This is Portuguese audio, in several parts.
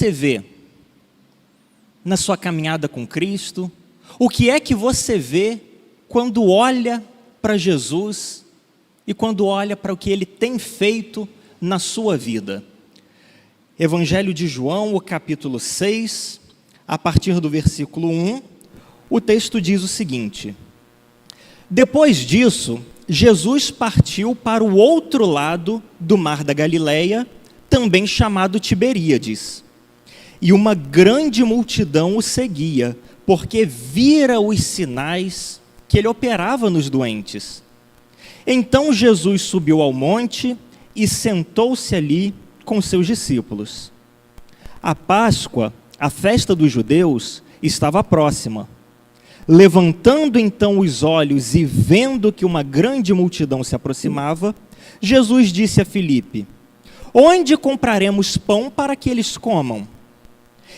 você vê na sua caminhada com Cristo? O que é que você vê quando olha para Jesus e quando olha para o que Ele tem feito na sua vida? Evangelho de João, o capítulo 6, a partir do versículo 1, o texto diz o seguinte: depois disso, Jesus partiu para o outro lado do mar da Galileia, também chamado Tiberíades. E uma grande multidão o seguia, porque vira os sinais que ele operava nos doentes. Então Jesus subiu ao monte e sentou-se ali com seus discípulos. A Páscoa, a festa dos judeus, estava próxima. Levantando então os olhos e vendo que uma grande multidão se aproximava, Jesus disse a Filipe: onde compraremos pão para que eles comam?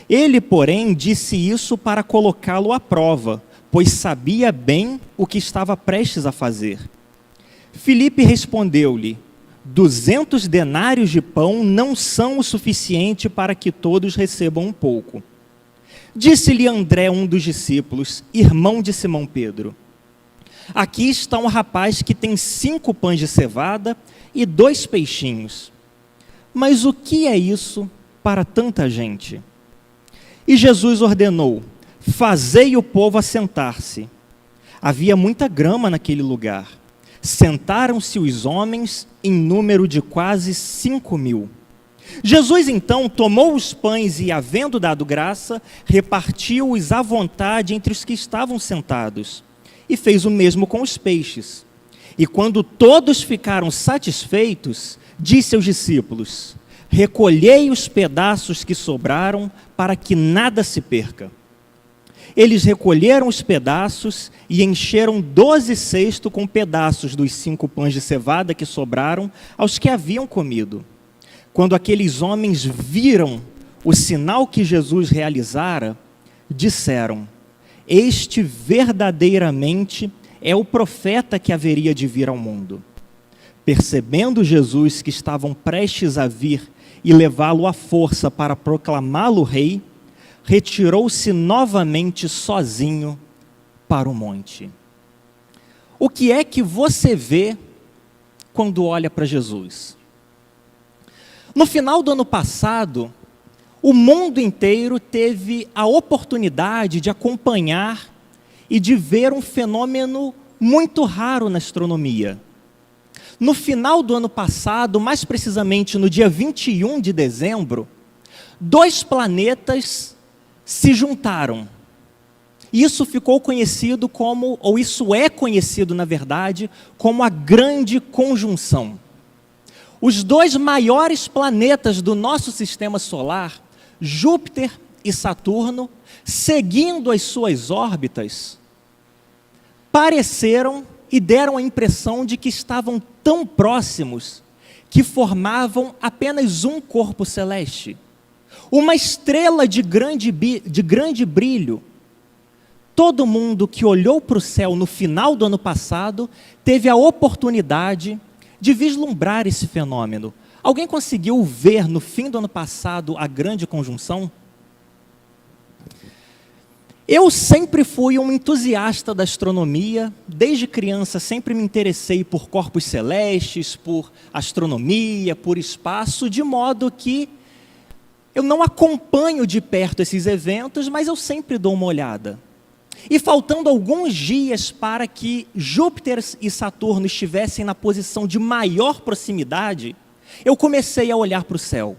Ele, porém, disse isso para colocá-lo à prova, pois sabia bem o que estava prestes a fazer. Filipe respondeu-lhe: 200 denários de pão não são o suficiente para que todos recebam um pouco. Disse-lhe André, um dos discípulos, irmão de Simão Pedro: aqui está um rapaz que tem 5 pães de cevada e 2 peixinhos. Mas o que é isso para tanta gente? E Jesus ordenou: fazei o povo assentar-se. Havia muita grama naquele lugar. Sentaram-se os homens em número de quase 5.000. Jesus então tomou os pães e, havendo dado graça, repartiu-os à vontade entre os que estavam sentados, e fez o mesmo com os peixes. E quando todos ficaram satisfeitos, disse aos discípulos: recolhei os pedaços que sobraram, para que nada se perca. Eles recolheram os pedaços e encheram 12 cestos com pedaços dos 5 pães de cevada que sobraram aos que haviam comido. Quando aqueles homens viram o sinal que Jesus realizara, disseram: este verdadeiramente é o profeta que haveria de vir ao mundo. Percebendo Jesus que estavam prestes a vir e levá-lo à força para proclamá-lo rei, retirou-se novamente sozinho para o monte. O que é que você vê quando olha para Jesus? No final do ano passado, o mundo inteiro teve a oportunidade de acompanhar e de ver um fenômeno muito raro na astronomia. No final do ano passado, mais precisamente no dia 21 de dezembro, 2 planetas se juntaram. Isso ficou conhecido como, ou isso é conhecido na verdade, como a Grande Conjunção. Os 2 maiores planetas do nosso sistema solar, Júpiter e Saturno, seguindo as suas órbitas, pareceram e deram a impressão de que estavam tão próximos que formavam apenas um corpo celeste. Uma estrela de grande brilho. Todo mundo que olhou para o céu no final do ano passado teve a oportunidade de vislumbrar esse fenômeno. Alguém conseguiu ver no fim do ano passado a Grande Conjunção? Eu sempre fui um entusiasta da astronomia, desde criança sempre me interessei por corpos celestes, por astronomia, por espaço, de modo que eu não acompanho de perto esses eventos, mas eu sempre dou uma olhada. E faltando alguns dias para que Júpiter e Saturno estivessem na posição de maior proximidade, eu comecei a olhar para o céu.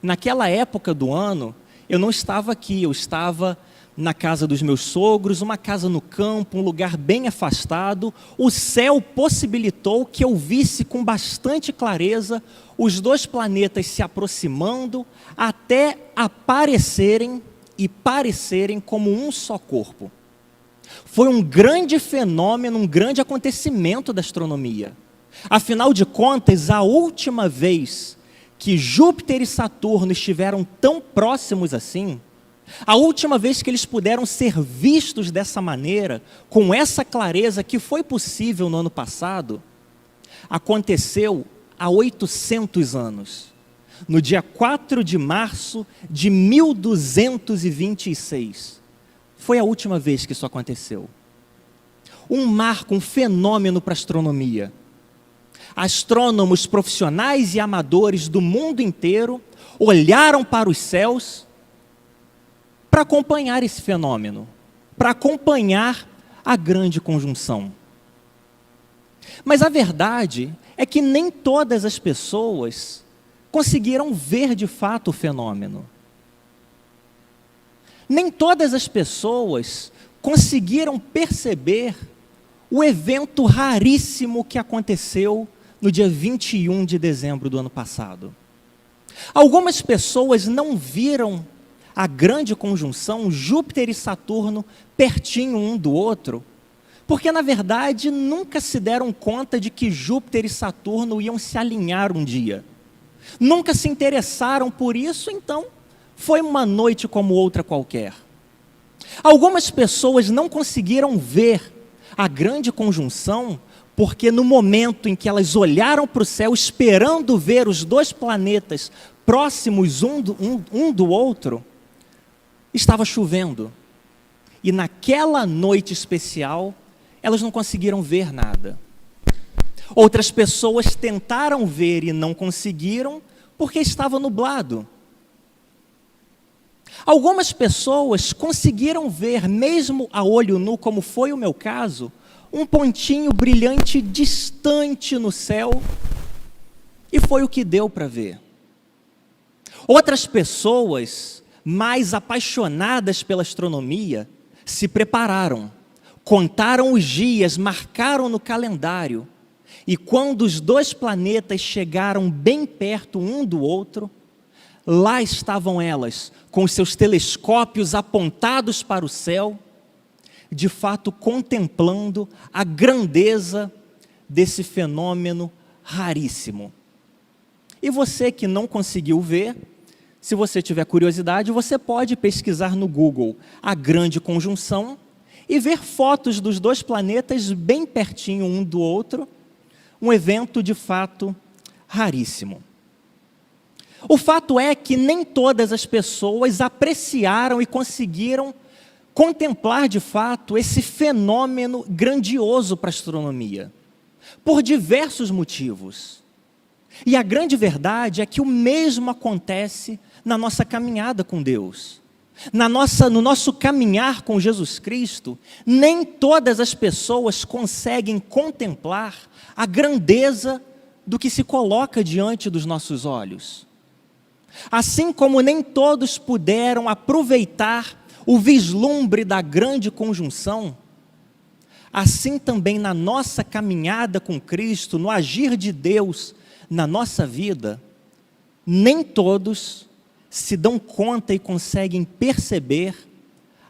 Naquela época do ano, eu não estava aqui, eu estava na casa dos meus sogros, uma casa no campo, um lugar bem afastado. O céu possibilitou que eu visse com bastante clareza os 2 planetas se aproximando até aparecerem e parecerem como um só corpo. Foi um grande fenômeno, um grande acontecimento da astronomia. Afinal de contas, a última vez que Júpiter e Saturno estiveram tão próximos assim, a última vez que eles puderam ser vistos dessa maneira, com essa clareza que foi possível no ano passado, aconteceu há 800 anos. no dia 4 de março de 1226. Foi a última vez que isso aconteceu. Um marco, um fenômeno para a astronomia. Astrônomos profissionais e amadores do mundo inteiro olharam para os céus para acompanhar esse fenômeno, para acompanhar a grande conjunção. Mas a verdade é que nem todas as pessoas conseguiram ver de fato o fenômeno. Nem todas as pessoas conseguiram perceber o evento raríssimo que aconteceu no dia 21 de dezembro do ano passado. Algumas pessoas não viram a grande conjunção Júpiter e Saturno pertinho um do outro, porque na verdade nunca se deram conta de que Júpiter e Saturno iam se alinhar um dia. Nunca se interessaram por isso, então foi uma noite como outra qualquer. Algumas pessoas não conseguiram ver a grande conjunção porque no momento em que elas olharam para o céu esperando ver os dois planetas próximos um do outro, estava chovendo. E naquela noite especial, elas não conseguiram ver nada. Outras pessoas tentaram ver e não conseguiram porque estava nublado. Algumas pessoas conseguiram ver, mesmo a olho nu, como foi o meu caso, um pontinho brilhante distante no céu, e foi o que deu para ver. Outras pessoas, mais apaixonadas pela astronomia, se prepararam, contaram os dias, marcaram no calendário, e quando os dois planetas chegaram bem perto um do outro, lá estavam elas, com os seus telescópios apontados para o céu, de fato contemplando a grandeza desse fenômeno raríssimo. E você que não conseguiu ver, se você tiver curiosidade, você pode pesquisar no Google a grande conjunção e ver fotos dos dois planetas bem pertinho um do outro, um evento de fato raríssimo. O fato é que nem todas as pessoas apreciaram e conseguiram contemplar de fato esse fenômeno grandioso para a astronomia, por diversos motivos. E a grande verdade é que o mesmo acontece na nossa caminhada com Deus. No nosso caminhar com Jesus Cristo, nem todas as pessoas conseguem contemplar a grandeza do que se coloca diante dos nossos olhos. Assim como nem todos puderam aproveitar o vislumbre da grande conjunção, assim também na nossa caminhada com Cristo, no agir de Deus na nossa vida, nem todos se dão conta e conseguem perceber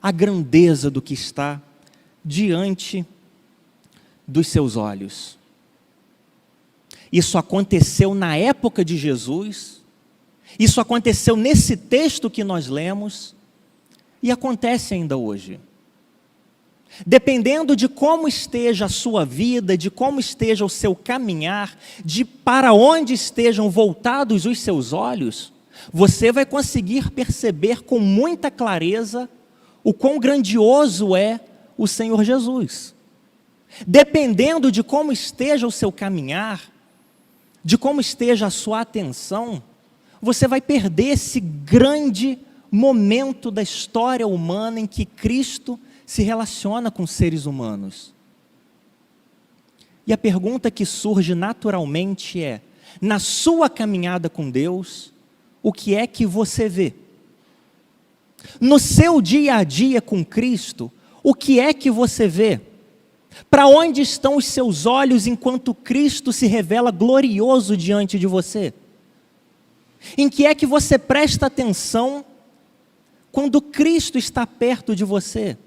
a grandeza do que está diante dos seus olhos. Isso aconteceu na época de Jesus, isso aconteceu nesse texto que nós lemos, e acontece ainda hoje. Dependendo de como esteja a sua vida, de como esteja o seu caminhar, de para onde estejam voltados os seus olhos, você vai conseguir perceber com muita clareza o quão grandioso é o Senhor Jesus. Dependendo de como esteja o seu caminhar, de como esteja a sua atenção, você vai perder esse grande momento da história humana em que Cristo se relaciona com seres humanos. E a pergunta que surge naturalmente é: na sua caminhada com Deus, o que é que você vê? No seu dia a dia com Cristo, o que é que você vê? Para onde estão os seus olhos enquanto Cristo se revela glorioso diante de você? Em que é que você presta atenção quando Cristo está perto de você?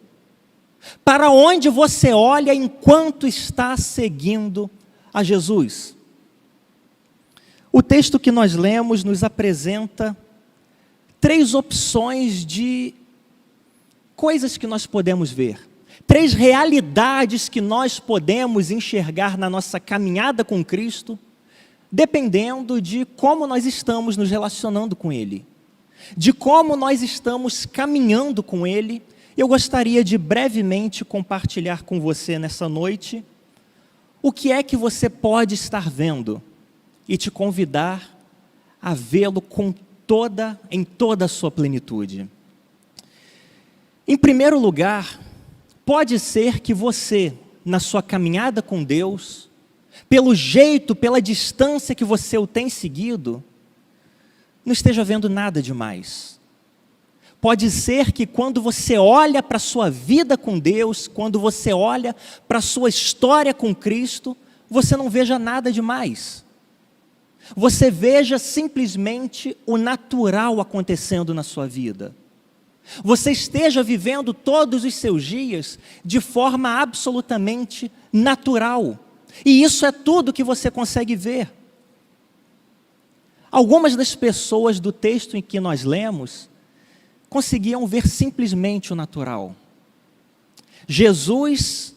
Para onde você olha enquanto está seguindo a Jesus? O texto que nós lemos nos apresenta 3 opções de coisas que nós podemos ver. 3 realidades que nós podemos enxergar na nossa caminhada com Cristo, dependendo de como nós estamos nos relacionando com Ele, de como nós estamos caminhando com Ele. Eu gostaria de brevemente compartilhar com você nessa noite o que é que você pode estar vendo e te convidar a vê-lo em toda a sua plenitude. Em primeiro lugar, pode ser que você, na sua caminhada com Deus, pelo jeito, pela distância que você o tem seguido, não esteja vendo nada demais. Pode ser que quando você olha para a sua vida com Deus, quando você olha para a sua história com Cristo, você não veja nada demais. Você veja simplesmente o natural acontecendo na sua vida. Você esteja vivendo todos os seus dias de forma absolutamente natural. E isso é tudo que você consegue ver. Algumas das pessoas do texto em que nós lemos conseguiam ver simplesmente o natural. Jesus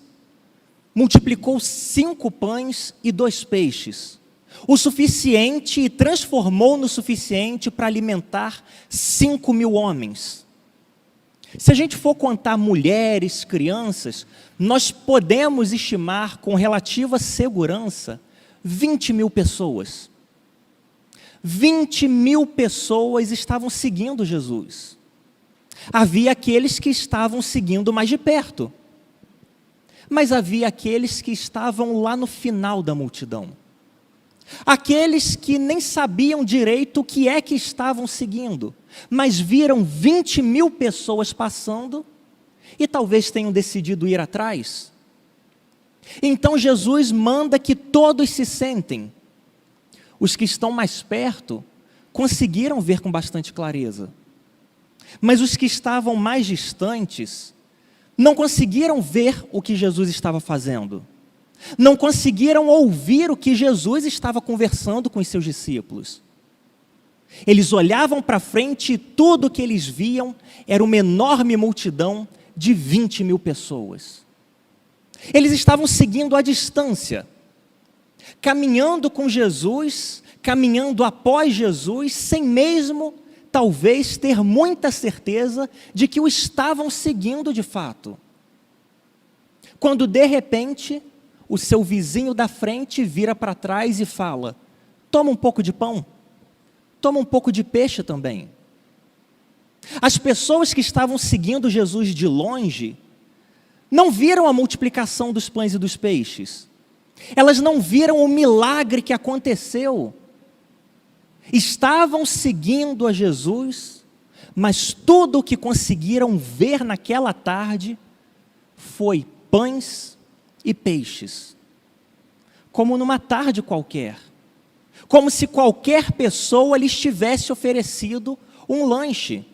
multiplicou 5 pães e 2 peixes, o suficiente, e transformou no suficiente para alimentar 5.000 homens. Se a gente for contar mulheres, crianças, nós podemos estimar com relativa segurança 20.000 pessoas. 20.000 pessoas estavam seguindo Jesus. Havia aqueles que estavam seguindo mais de perto, mas havia aqueles que estavam lá no final da multidão. Aqueles que nem sabiam direito o que é que estavam seguindo, mas viram 20.000 pessoas passando e talvez tenham decidido ir atrás. Então Jesus manda que todos se sentem. Os que estão mais perto conseguiram ver com bastante clareza, mas os que estavam mais distantes não conseguiram ver o que Jesus estava fazendo. Não conseguiram ouvir o que Jesus estava conversando com os seus discípulos. Eles olhavam para frente e tudo o que eles viam era uma enorme multidão de 20.000 pessoas. Eles estavam seguindo à distância, caminhando com Jesus, caminhando após Jesus, sem mesmo, talvez, ter muita certeza de que o estavam seguindo de fato. Quando, de repente, o seu vizinho da frente vira para trás e fala: toma um pouco de pão, toma um pouco de peixe também. As pessoas que estavam seguindo Jesus de longe não viram a multiplicação dos pães e dos peixes. Elas não viram o milagre que aconteceu. Estavam seguindo a Jesus, mas tudo o que conseguiram ver naquela tarde foi pães e peixes, como numa tarde qualquer, como se qualquer pessoa lhes tivesse oferecido um lanche.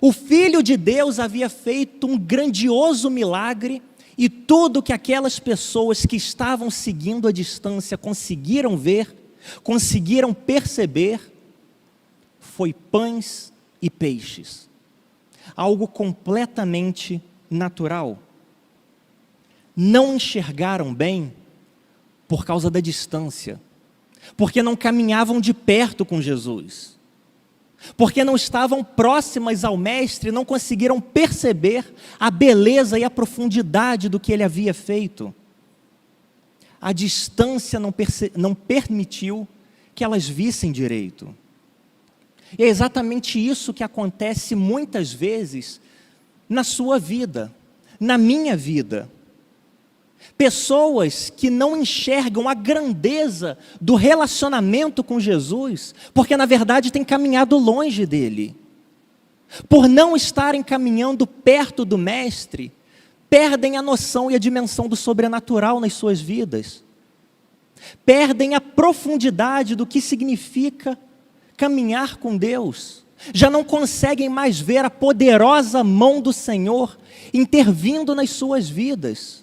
O Filho de Deus havia feito um grandioso milagre e tudo que aquelas pessoas que estavam seguindo à distância conseguiram ver, conseguiram perceber, foi pães e peixes. Algo completamente natural. Não enxergaram bem por causa da distância, porque não caminhavam de perto com Jesus, porque não estavam próximas ao Mestre, não conseguiram perceber a beleza e a profundidade do que Ele havia feito. A distância não permitiu que elas vissem direito. E é exatamente isso que acontece muitas vezes na sua vida, na minha vida. Pessoas que não enxergam a grandeza do relacionamento com Jesus, porque na verdade têm caminhado longe dele. Por não estarem caminhando perto do Mestre, perdem a noção e a dimensão do sobrenatural nas suas vidas. Perdem a profundidade do que significa caminhar com Deus. Já não conseguem mais ver a poderosa mão do Senhor intervindo nas suas vidas,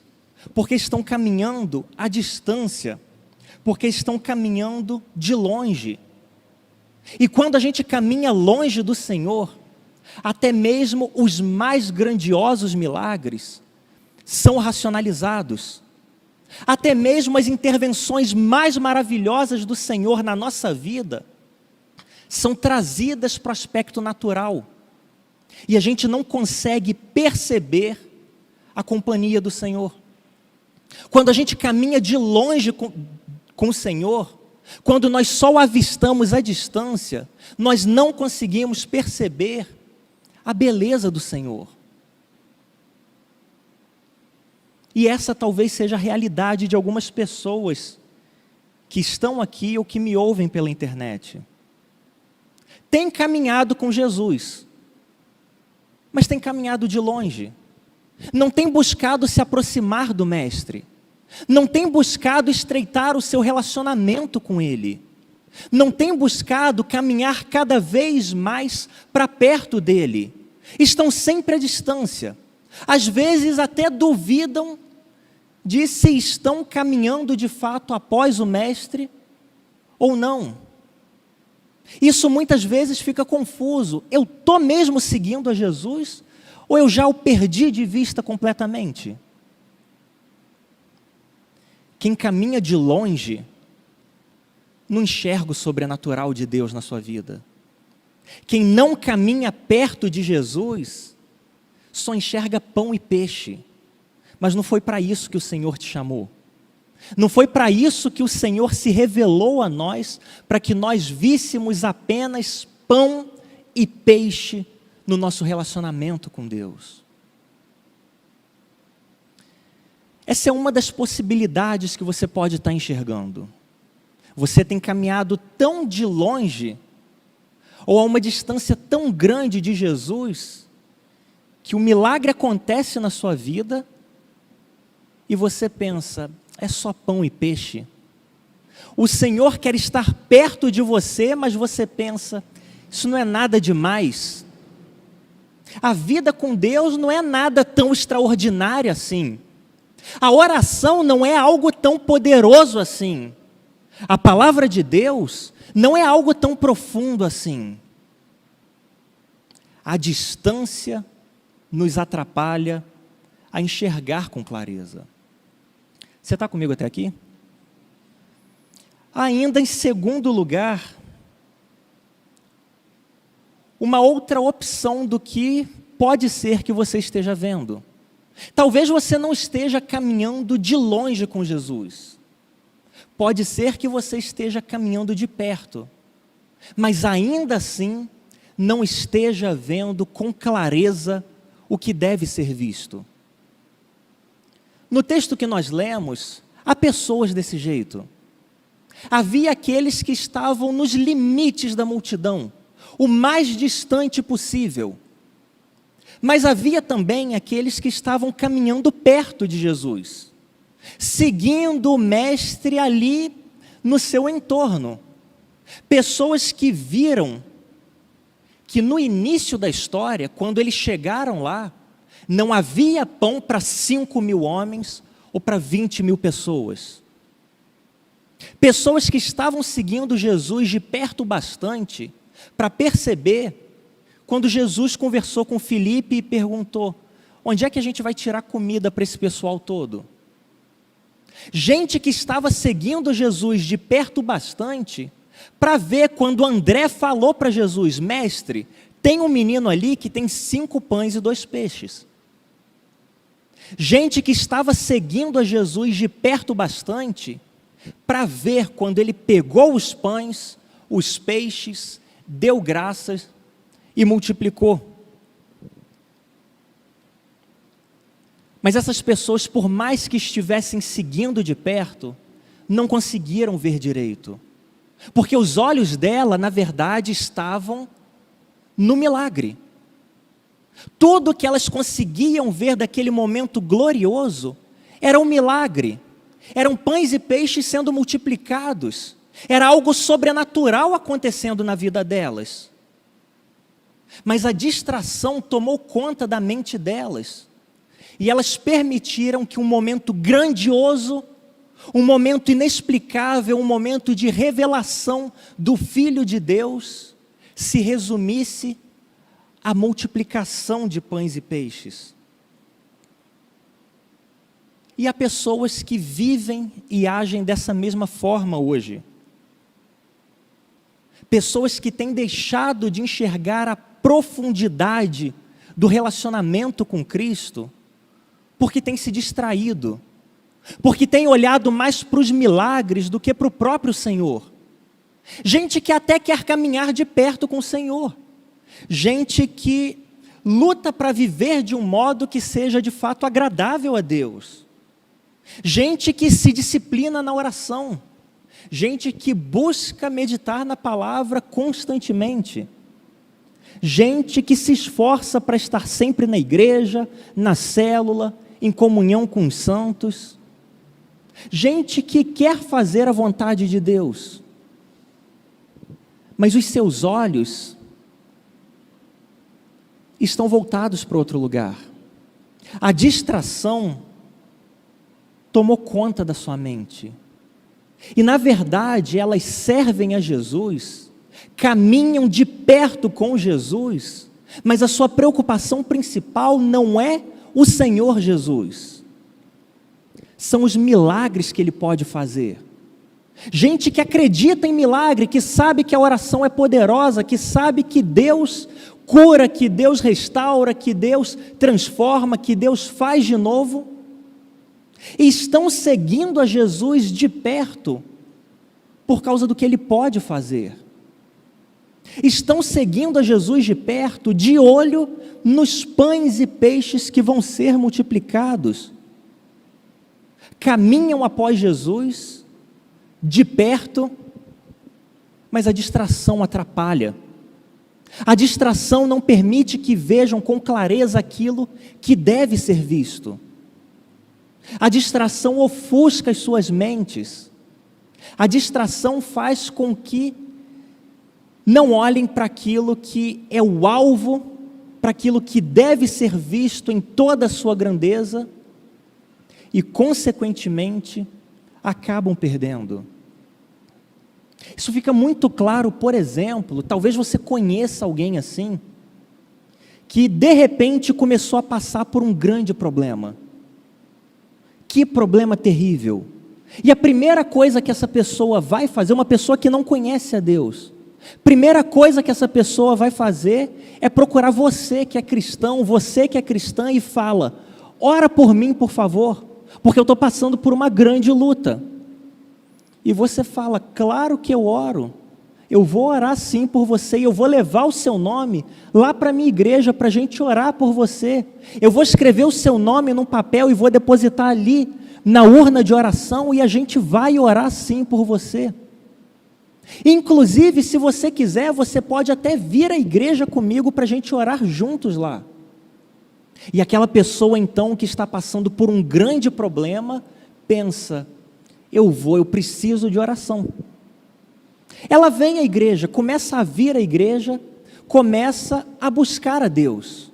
porque estão caminhando à distância, porque estão caminhando de longe. E quando a gente caminha longe do Senhor, até mesmo os mais grandiosos milagres são racionalizados, até mesmo as intervenções mais maravilhosas do Senhor na nossa vida, são trazidas para o aspecto natural. E a gente não consegue perceber a companhia do Senhor. Quando a gente caminha de longe com o Senhor, quando nós só o avistamos à distância, nós não conseguimos perceber a beleza do Senhor. E essa talvez seja a realidade de algumas pessoas que estão aqui ou que me ouvem pela internet. Tem caminhado com Jesus, mas tem caminhado de longe. Não tem buscado se aproximar do Mestre. Não tem buscado estreitar o seu relacionamento com Ele. Não tem buscado caminhar cada vez mais para perto dEle. Estão sempre à distância. Às vezes até duvidam de se estão caminhando de fato após o Mestre ou não. Isso muitas vezes fica confuso. Eu estou mesmo seguindo a Jesus ou eu já o perdi de vista completamente? Quem caminha de longe não enxerga o sobrenatural de Deus na sua vida. Quem não caminha perto de Jesus só enxerga pão e peixe. Mas não foi para isso que o Senhor te chamou. Não foi para isso que o Senhor se revelou a nós, para que nós víssemos apenas pão e peixe no nosso relacionamento com Deus. Essa é uma das possibilidades que você pode estar enxergando. Você tem caminhado tão de longe, ou a uma distância tão grande de Jesus, que o milagre acontece na sua vida, e você pensa, é só pão e peixe. O Senhor quer estar perto de você, mas você pensa, isso não é nada demais. A vida com Deus não é nada tão extraordinário assim. A oração não é algo tão poderoso assim. A palavra de Deus não é algo tão profundo assim. A distância nos atrapalha a enxergar com clareza. Você está comigo até aqui? Ainda em segundo lugar, uma outra opção do que pode ser que você esteja vendo. Talvez você não esteja caminhando de longe com Jesus. Pode ser que você esteja caminhando de perto, mas ainda assim não esteja vendo com clareza o que deve ser visto. No texto que nós lemos, há pessoas desse jeito. Havia aqueles que estavam nos limites da multidão, o mais distante possível. Mas havia também aqueles que estavam caminhando perto de Jesus, seguindo o Mestre ali no seu entorno. Pessoas que viram que no início da história, quando eles chegaram lá, não havia pão para 5.000 homens ou para 20.000 pessoas. Pessoas que estavam seguindo Jesus de perto bastante para perceber quando Jesus conversou com Filipe e perguntou, onde é que a gente vai tirar comida para esse pessoal todo? Gente que estava seguindo Jesus de perto bastante, para ver quando André falou para Jesus, mestre, tem um menino ali que tem 5 pães e 2 peixes. Gente que estava seguindo a Jesus de perto bastante, para ver quando ele pegou os pães, os peixes, deu graças e multiplicou. Mas essas pessoas, por mais que estivessem seguindo de perto, não conseguiram ver direito. Porque os olhos dela, na verdade, estavam no milagre. Tudo que elas conseguiam ver daquele momento glorioso era um milagre. Eram pães e peixes sendo multiplicados. Era algo sobrenatural acontecendo na vida delas. Mas a distração tomou conta da mente delas. E elas permitiram que um momento grandioso, um momento inexplicável, um momento de revelação do Filho de Deus, se resumisse à multiplicação de pães e peixes. E há pessoas que vivem e agem dessa mesma forma hoje. Pessoas que têm deixado de enxergar a profundidade do relacionamento com Cristo, porque têm se distraído, porque têm olhado mais para os milagres do que para o próprio Senhor. Gente que até quer caminhar de perto com o Senhor. Gente que luta para viver de um modo que seja de fato agradável a Deus. Gente que se disciplina na oração. Gente que busca meditar na palavra constantemente. Gente que se esforça para estar sempre na igreja, na célula, em comunhão com os santos. Gente que quer fazer a vontade de Deus. Mas os seus olhos estão voltados para outro lugar. A distração tomou conta da sua mente. E na verdade elas servem a Jesus, caminham de perto com Jesus, mas a sua preocupação principal não é o Senhor Jesus. São os milagres que Ele pode fazer. Gente que acredita em milagre, que sabe que a oração é poderosa, que sabe que Deus cura, que Deus restaura, que Deus transforma, que Deus faz de novo, e estão seguindo a Jesus de perto por causa do que Ele pode fazer. Estão seguindo a Jesus de perto, de olho nos pães e peixes que vão ser multiplicados. Caminham após Jesus de perto, mas a distração atrapalha. A distração não permite que vejam com clareza aquilo que deve ser visto. A distração ofusca as suas mentes. A distração faz com que não olhem para aquilo que é o alvo, para aquilo que deve ser visto em toda a sua grandeza e, consequentemente, acabam perdendo. Isso fica muito claro, por exemplo, talvez você conheça alguém assim, que de repente começou a passar por um grande problema. Que problema terrível! E a primeira coisa que essa pessoa vai fazer, uma pessoa que não conhece a Deus, primeira coisa que essa pessoa vai fazer é procurar você que é cristão, você que é cristã e fala: ora por mim, por favor, porque eu estou passando por uma grande luta. E você fala: claro que eu oro, eu vou orar sim por você, e eu vou levar o seu nome lá para a minha igreja para a gente orar por você. Eu vou escrever o seu nome num papel e vou depositar ali na urna de oração e a gente vai orar sim por você. Inclusive, se você quiser, você pode até vir à igreja comigo para a gente orar juntos lá. E aquela pessoa então que está passando por um grande problema, pensa: eu preciso de oração. Ela vem à igreja, começa a vir à igreja, começa a buscar a Deus,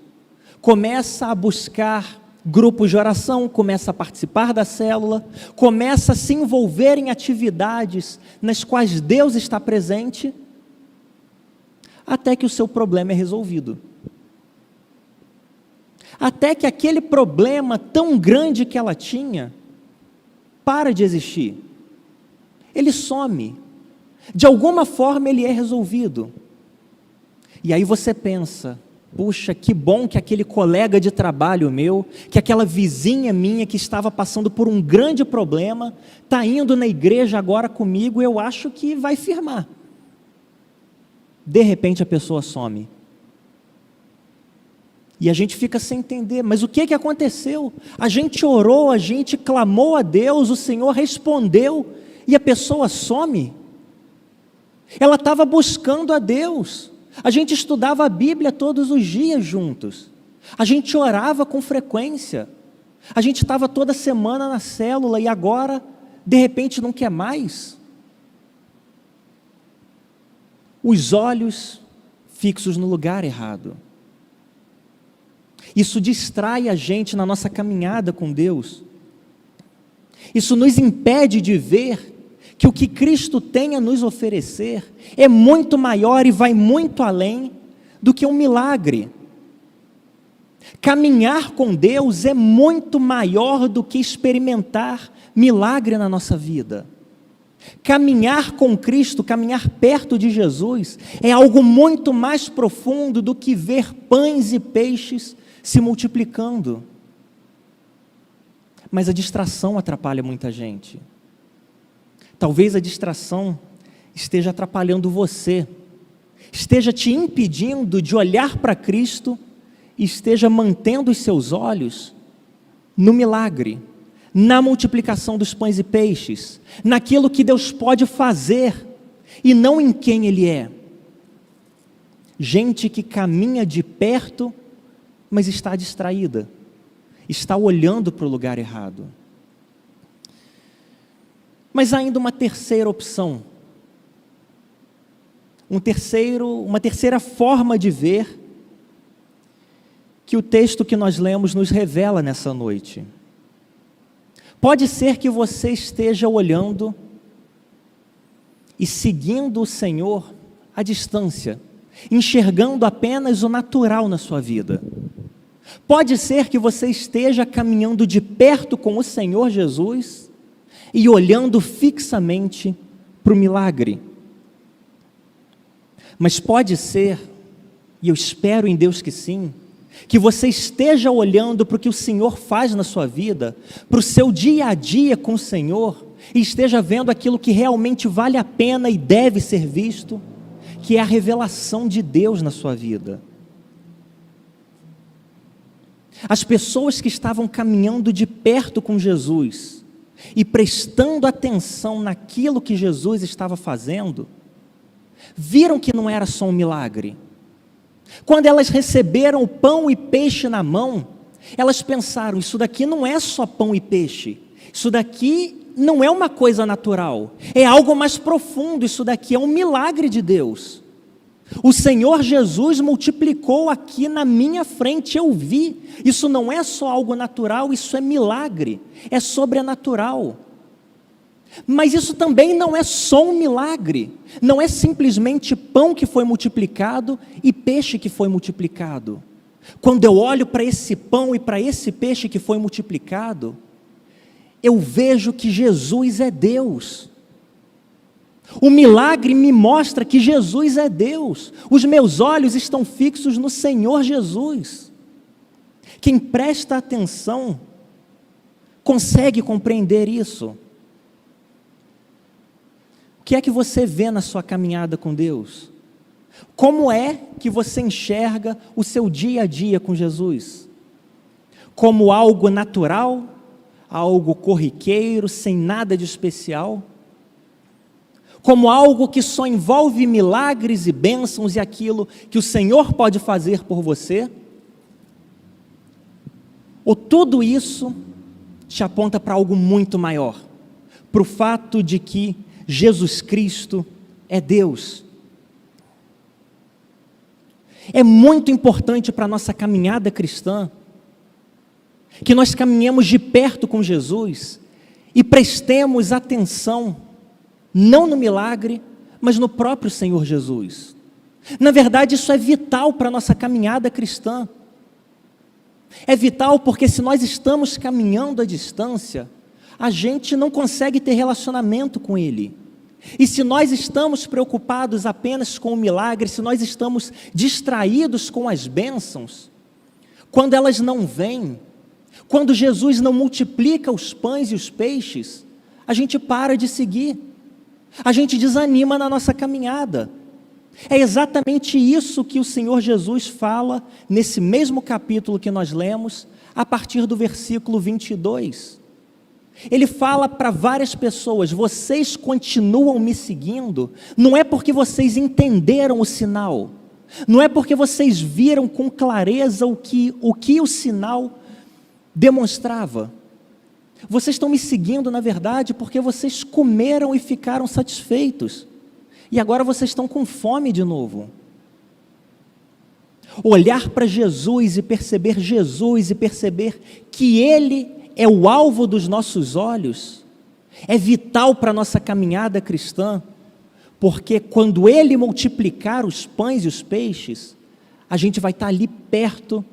começa a buscar grupos de oração, começa a participar da célula, começa a se envolver em atividades nas quais Deus está presente, até que o seu problema é resolvido. Até que aquele problema tão grande que ela tinha para de existir. Ele some. De alguma forma ele é resolvido. E aí você pensa: puxa, que bom que aquele colega de trabalho meu, que aquela vizinha minha que estava passando por um grande problema, está indo na igreja agora comigo, eu acho que vai firmar. De repente a pessoa some. E a gente fica sem entender, mas o que aconteceu? A gente orou, a gente clamou a Deus, o Senhor respondeu, e a pessoa some. Ela estava buscando a Deus, a gente estudava a Bíblia todos os dias juntos, a gente orava com frequência, a gente estava toda semana na célula e agora, de repente, não quer mais. Os olhos fixos no lugar errado. Isso distrai a gente na nossa caminhada com Deus. Isso nos impede de ver que o que Cristo tem a nos oferecer é muito maior e vai muito além do que um milagre. Caminhar com Deus é muito maior do que experimentar milagre na nossa vida. Caminhar com Cristo, caminhar perto de Jesus, é algo muito mais profundo do que ver pães e peixes se multiplicando. Mas a distração atrapalha muita gente. Talvez a distração esteja atrapalhando você, esteja te impedindo de olhar para Cristo e esteja mantendo os seus olhos no milagre, na multiplicação dos pães e peixes, naquilo que Deus pode fazer e não em quem Ele é. Gente que caminha de perto, mas está distraída, está olhando para o lugar errado. Mas há ainda uma terceira opção, uma terceira forma de ver que o texto que nós lemos nos revela nessa noite. Pode ser que você esteja olhando e seguindo o Senhor à distância, enxergando apenas o natural na sua vida. Pode ser que você esteja caminhando de perto com o Senhor Jesus e olhando fixamente para o milagre. Mas pode ser, e eu espero em Deus que sim, que você esteja olhando para o que o Senhor faz na sua vida, para o seu dia a dia com o Senhor, e esteja vendo aquilo que realmente vale a pena e deve ser visto, que é a revelação de Deus na sua vida. As pessoas que estavam caminhando de perto com Jesus e prestando atenção naquilo que Jesus estava fazendo, viram que não era só um milagre. Quando elas receberam o pão e peixe na mão, elas pensaram, isso daqui não é só pão e peixe, isso daqui não é uma coisa natural, é algo mais profundo, isso daqui é um milagre de Deus. O Senhor Jesus multiplicou aqui na minha frente, eu vi, isso não é só algo natural, isso é milagre, é sobrenatural. Mas isso também não é só um milagre, não é simplesmente pão que foi multiplicado e peixe que foi multiplicado. Quando eu olho para esse pão e para esse peixe que foi multiplicado, eu vejo que Jesus é Deus. O milagre me mostra que Jesus é Deus. Os meus olhos estão fixos no Senhor Jesus. Quem presta atenção consegue compreender isso. O que é que você vê na sua caminhada com Deus? Como é que você enxerga o seu dia a dia com Jesus? Como algo natural, algo corriqueiro, sem nada de especial? Como algo que só envolve milagres e bênçãos e aquilo que o Senhor pode fazer por você? Ou tudo isso te aponta para algo muito maior, para o fato de que Jesus Cristo é Deus. É muito importante para a nossa caminhada cristã que nós caminhemos de perto com Jesus e prestemos atenção não no milagre, mas no próprio Senhor Jesus. Na verdade, isso é vital para a nossa caminhada cristã. É vital porque se nós estamos caminhando à distância, a gente não consegue ter relacionamento com Ele. E se nós estamos preocupados apenas com o milagre, se nós estamos distraídos com as bênçãos, quando elas não vêm, quando Jesus não multiplica os pães e os peixes, a gente para de seguir, a gente desanima na nossa caminhada. É exatamente isso que o Senhor Jesus fala nesse mesmo capítulo que nós lemos, a partir do versículo 22. Ele fala para várias pessoas, vocês continuam me seguindo, não é porque vocês entenderam o sinal, não é porque vocês viram com clareza o que o sinal demonstrava. Vocês estão me seguindo, na verdade, porque vocês comeram e ficaram satisfeitos. E agora vocês estão com fome de novo. Olhar para Jesus e perceber que Ele é o alvo dos nossos olhos, é vital para a nossa caminhada cristã, porque quando Ele multiplicar os pães e os peixes, a gente vai estar ali perto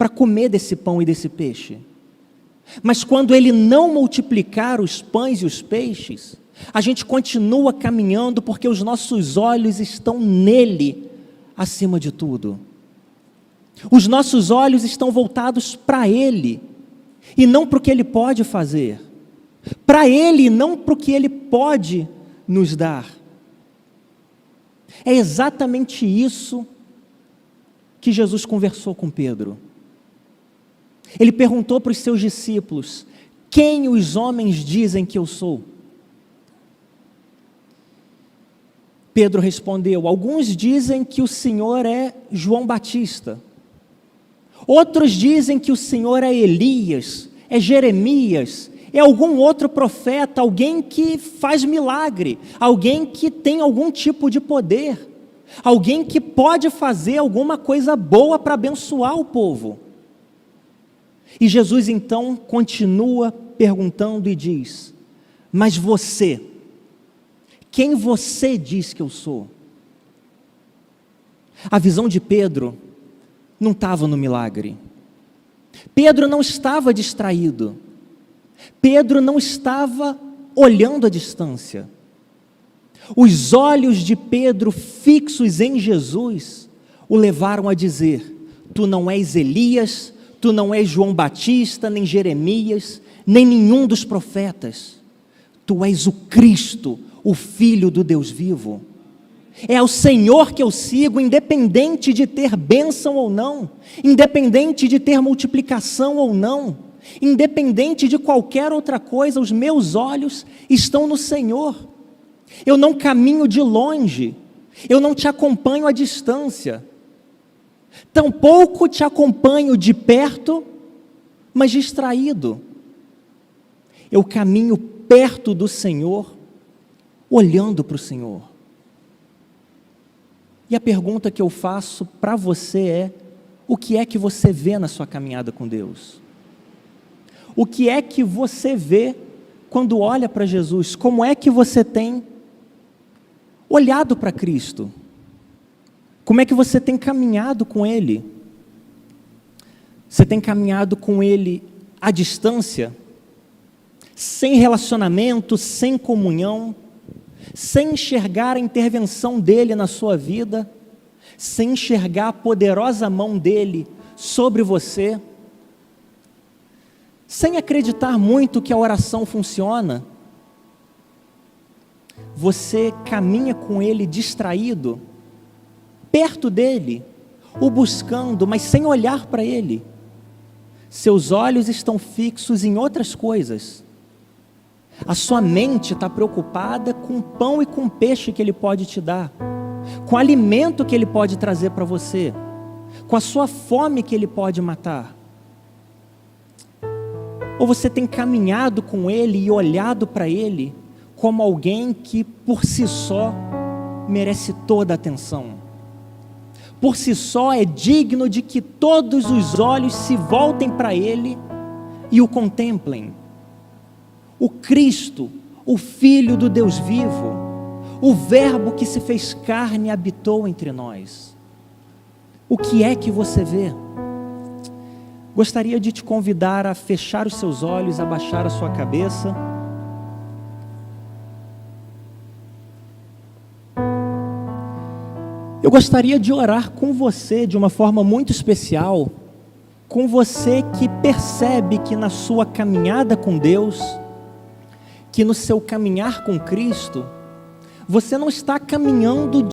para comer desse pão e desse peixe. Mas quando Ele não multiplicar os pães e os peixes, a gente continua caminhando porque os nossos olhos estão nele acima de tudo. Os nossos olhos estão voltados para Ele, e não para o que Ele pode fazer. Para Ele e não para o que Ele pode nos dar. É exatamente isso que Jesus conversou com Pedro. Ele perguntou para os seus discípulos: quem os homens dizem que eu sou? Pedro respondeu: alguns dizem que o Senhor é João Batista. Outros dizem que o Senhor é Elias, é Jeremias, é algum outro profeta, alguém que faz milagre, alguém que tem algum tipo de poder, alguém que pode fazer alguma coisa boa para abençoar o povo. E Jesus então continua perguntando e diz: mas você, quem você diz que eu sou? A visão de Pedro não estava no milagre. Pedro não estava distraído. Pedro não estava olhando à distância. Os olhos de Pedro fixos em Jesus o levaram a dizer: tu não és Elias, tu não és João Batista, nem Jeremias, nem nenhum dos profetas. Tu és o Cristo, o Filho do Deus vivo. É ao Senhor que eu sigo, independente de ter bênção ou não, independente de ter multiplicação ou não, independente de qualquer outra coisa, os meus olhos estão no Senhor. Eu não caminho de longe, eu não te acompanho à distância, tampouco te acompanho de perto, mas distraído. Eu caminho perto do Senhor, olhando para o Senhor. E a pergunta que eu faço para você é: o que é que você vê na sua caminhada com Deus? O que é que você vê quando olha para Jesus? Como é que você tem olhado para Cristo? Como é que você tem caminhado com Ele? Você tem caminhado com Ele à distância? Sem relacionamento, sem comunhão, sem enxergar a intervenção dEle na sua vida, sem enxergar a poderosa mão dEle sobre você, sem acreditar muito que a oração funciona? Você caminha com Ele distraído, perto dEle, o buscando, mas sem olhar para Ele. Seus olhos estão fixos em outras coisas. A sua mente está preocupada com o pão e com o peixe que Ele pode te dar, com o alimento que Ele pode trazer para você, com a sua fome que Ele pode matar. Ou você tem caminhado com Ele e olhado para Ele como alguém que por si só merece toda a atenção, por si só é digno de que todos os olhos se voltem para Ele e o contemplem? O Cristo, o Filho do Deus vivo, o Verbo que se fez carne e habitou entre nós. O que é que você vê? Gostaria de te convidar a fechar os seus olhos, a baixar a sua cabeça. Eu gostaria de orar com você de uma forma muito especial, com você que percebe que na sua caminhada com Deus, que no seu caminhar com Cristo, você não está caminhando